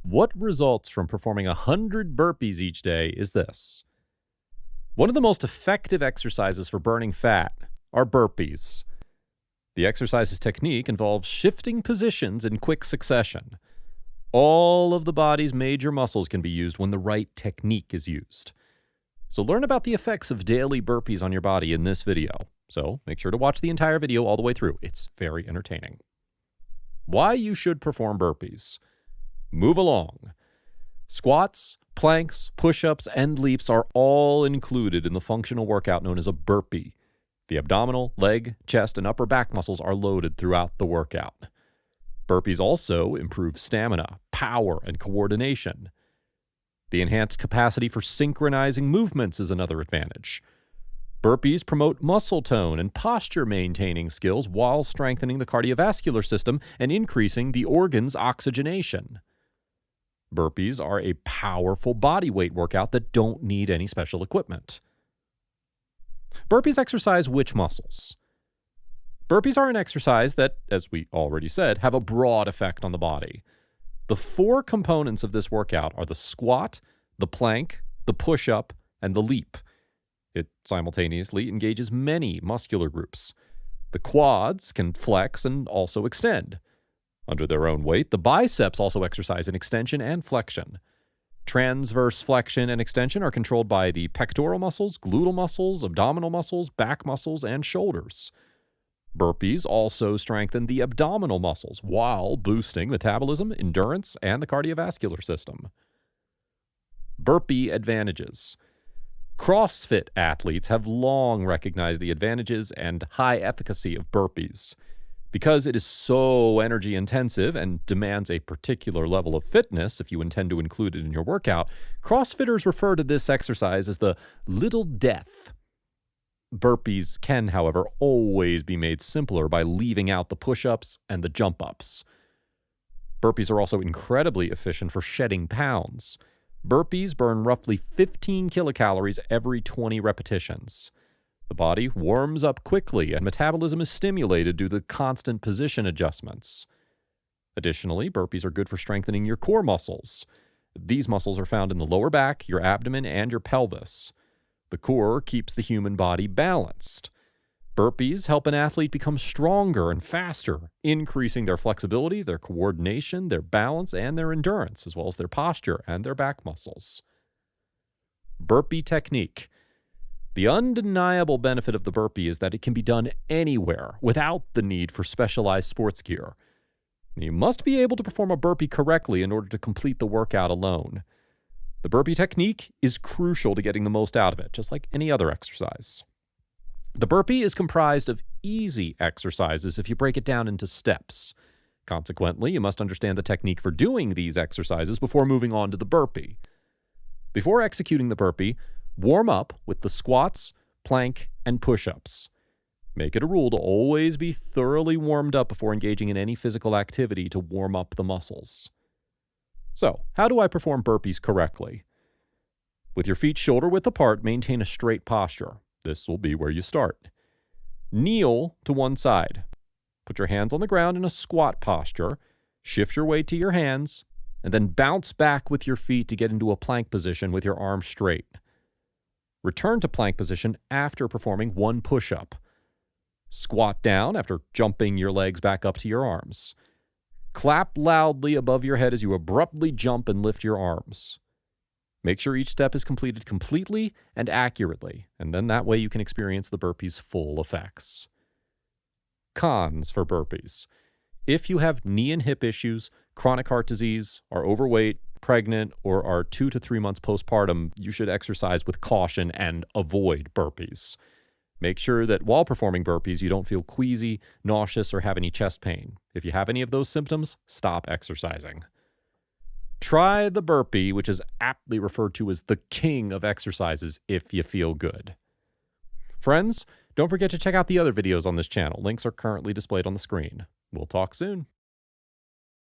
What results from performing 100 burpees each day is this. One of the most effective exercises for burning fat are burpees. The exercise's technique involves shifting positions in quick succession. All of the body's major muscles can be used when the right technique is used. So learn about the effects of daily burpees on your body in this video. So make sure to watch the entire video all the way through. It's very entertaining. Why you should perform burpees. Move along. Squats, planks, push-ups, and leaps are all included in the functional workout known as a burpee. The abdominal, leg, chest, and upper back muscles are loaded throughout the workout. Burpees also improve stamina, power, and coordination. The enhanced capacity for synchronizing movements is another advantage. Burpees promote muscle tone and posture-maintaining skills while strengthening the cardiovascular system and increasing the organ's oxygenation. Burpees are a powerful body weight workout that don't need any special equipment. Burpees exercise which muscles? Burpees are an exercise that, as we already said, have a broad effect on the body. The four components of this workout are the squat, the plank, the push-up, and the leap. It simultaneously engages many muscular groups. The quads can flex and also extend. Under their own weight, the biceps also exercise an extension and flexion. Transverse flexion and extension are controlled by the pectoral muscles, gluteal muscles, abdominal muscles, back muscles, and shoulders. Burpees also strengthen the abdominal muscles while boosting metabolism, endurance, and the cardiovascular system. Burpee advantages. CrossFit athletes have long recognized the advantages and high efficacy of burpees. Because it is so energy intensive and demands a particular level of fitness if you intend to include it in your workout, CrossFitters refer to this exercise as the little death. Burpees can, however, always be made simpler by leaving out the push-ups and the jump-ups. Burpees are also incredibly efficient for shedding pounds. Burpees burn roughly 15 kilocalories every 20 repetitions. The body warms up quickly and metabolism is stimulated due to constant position adjustments. Additionally, burpees are good for strengthening your core muscles. These muscles are found in the lower back, your abdomen, and your pelvis. The core keeps the human body balanced. Burpees help an athlete become stronger and faster, increasing their flexibility, their coordination, their balance, and their endurance, as well as their posture and their back muscles. Burpee technique. The undeniable benefit of the burpee is that it can be done anywhere without the need for specialized sports gear. You must be able to perform a burpee correctly in order to complete the workout alone. The burpee technique is crucial to getting the most out of it, just like any other exercise. The burpee is comprised of easy exercises if you break it down into steps. Consequently, you must understand the technique for doing these exercises before moving on to the burpee. Before executing the burpee, warm up with the squats, plank, and push-ups. Make it a rule to always be thoroughly warmed up before engaging in any physical activity to warm up the muscles. So, how do I perform burpees correctly? With your feet shoulder-width apart, maintain a straight posture. This will be where you start. Kneel to one side. Put your hands on the ground in a squat posture. Shift your weight to your hands, and then bounce back with your feet to get into a plank position with your arms straight. Return to plank position after performing one push-up. Squat down after jumping your legs back up to your arms. Clap loudly above your head as you abruptly jump and lift your arms. Make sure each step is completed completely and accurately, and then that way you can experience the burpee's full effects. Cons for burpees. If you have knee and hip issues, chronic heart disease, are overweight, pregnant, or are 2 to 3 months postpartum, you should exercise with caution and avoid burpees. Make sure that while performing burpees, you don't feel queasy, nauseous, or have any chest pain. If you have any of those symptoms, stop exercising. Try the burpee, which is aptly referred to as the king of exercises, if you feel good. Friends, don't forget to check out the other videos on this channel. Links are currently displayed on the screen. We'll talk soon.